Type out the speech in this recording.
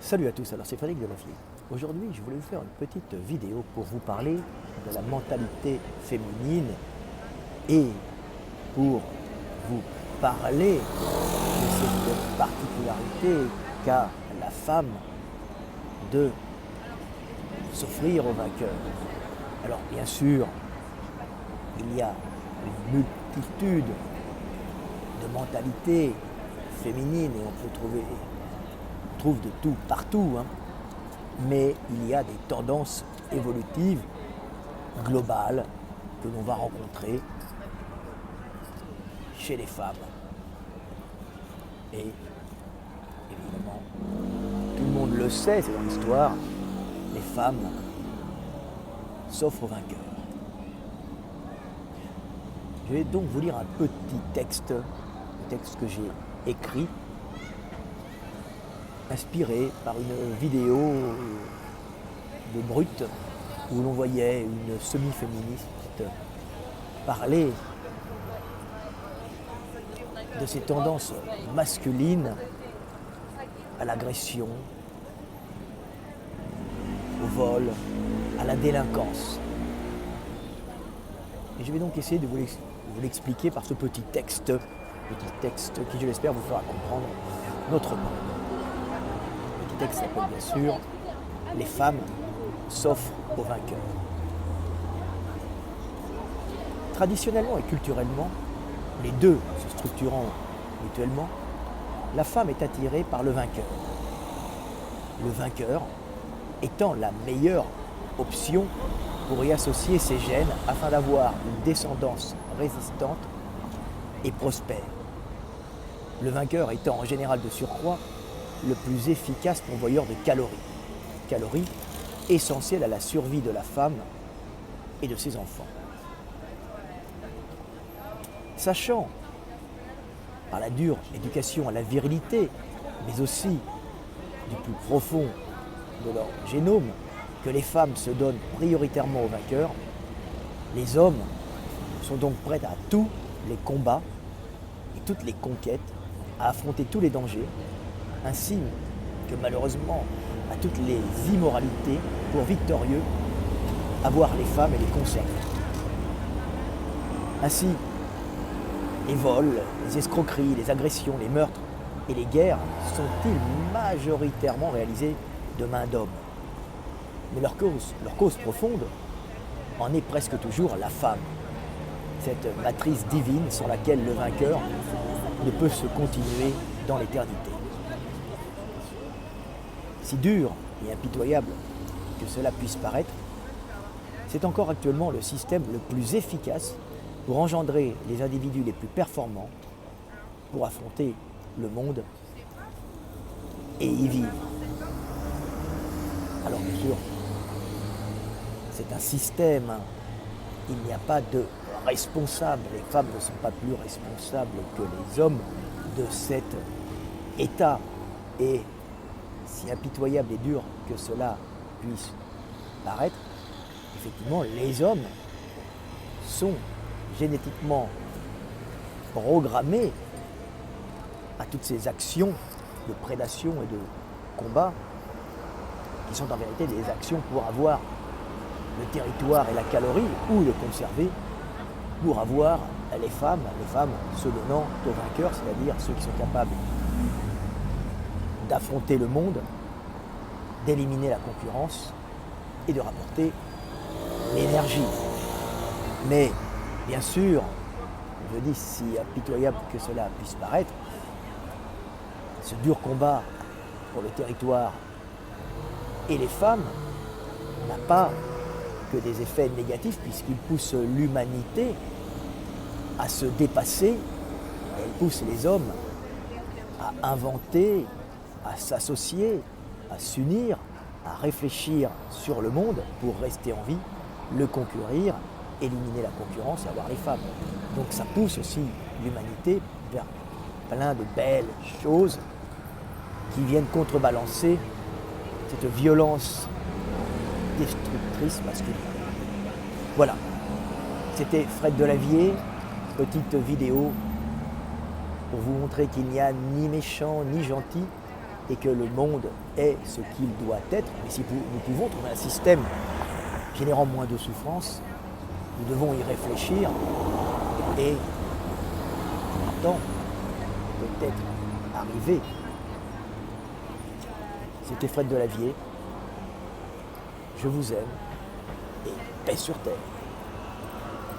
Salut à tous, alors c'est Frédéric Delafier. Aujourd'hui, je voulais vous faire une petite vidéo pour vous parler de la mentalité féminine et pour vous parler de cette particularité qu'a la femme de s'offrir au vainqueur. Alors bien sûr, il y a une multitude de mentalités féminines et on trouve de tout partout, hein. Mais il y a des tendances évolutives globales que l'on va rencontrer chez les femmes. Et évidemment, tout le monde le sait, c'est dans l'histoire, les femmes s'offrent aux vainqueurs. Je vais donc vous lire un petit texte, un texte que j'ai écrit, inspiré par une vidéo de Brut où l'on voyait une semi-féministe parler de ces tendances masculines à l'agression, au vol, à la délinquance. Et je vais donc essayer de vous l'expliquer par ce petit texte qui, je l'espère, vous fera comprendre notre monde. Le texte s'appelle bien sûr « Les femmes s'offrent aux vainqueurs ». Traditionnellement et culturellement, les deux se structurant mutuellement, la femme est attirée par le vainqueur. Le vainqueur étant la meilleure option pour y associer ses gènes afin d'avoir une descendance résistante et prospère. Le vainqueur étant en général de surcroît le plus efficace pourvoyeur de calories essentielles à la survie de la femme et de ses enfants. Sachant, par la dure éducation à la virilité, mais aussi du plus profond de leur génome, que les femmes se donnent prioritairement aux vainqueurs, les hommes sont donc prêts à tous les combats et toutes les conquêtes, à affronter tous les dangers, ainsi que malheureusement à toutes les immoralités pour victorieux avoir les femmes et les conserver. Ainsi, les vols, les escroqueries, les agressions, les meurtres et les guerres sont-ils majoritairement réalisés de main d'hommes. Mais leur cause profonde en est presque toujours la femme, cette matrice divine sans laquelle le vainqueur ne peut se continuer dans l'éternité. Si dur et impitoyable que cela puisse paraître, c'est encore actuellement le système le plus efficace pour engendrer les individus les plus performants pour affronter le monde et y vivre. Alors bien sûr, c'est un système, il n'y a pas de responsable, les femmes ne sont pas plus responsables que les hommes de cet état. Et si impitoyable et dur que cela puisse paraître, effectivement, les hommes sont génétiquement programmés à toutes ces actions de prédation et de combat qui sont en vérité des actions pour avoir le territoire et la calorie ou le conserver, pour avoir les femmes se donnant aux vainqueurs, c'est-à-dire ceux qui sont capables d'affronter le monde, d'éliminer la concurrence et de rapporter l'énergie. Mais bien sûr, je dis si impitoyable que cela puisse paraître, ce dur combat pour le territoire et les femmes n'a pas que des effets négatifs puisqu'il pousse l'humanité à se dépasser, elle pousse les hommes à inventer, à s'associer, à s'unir, à réfléchir sur le monde pour rester en vie, le concourir, éliminer la concurrence et avoir les femmes. Donc ça pousse aussi l'humanité vers plein de belles choses qui viennent contrebalancer cette violence destructrice masculine. Voilà, c'était Fred Delavier, petite vidéo pour vous montrer qu'il n'y a ni méchant ni gentil, et que le monde est ce qu'il doit être, mais si nous pouvons trouver un système générant moins de souffrance, nous devons y réfléchir et le temps peut-être arrivé. C'était Fred Delavier. Je vous aime et paix sur terre.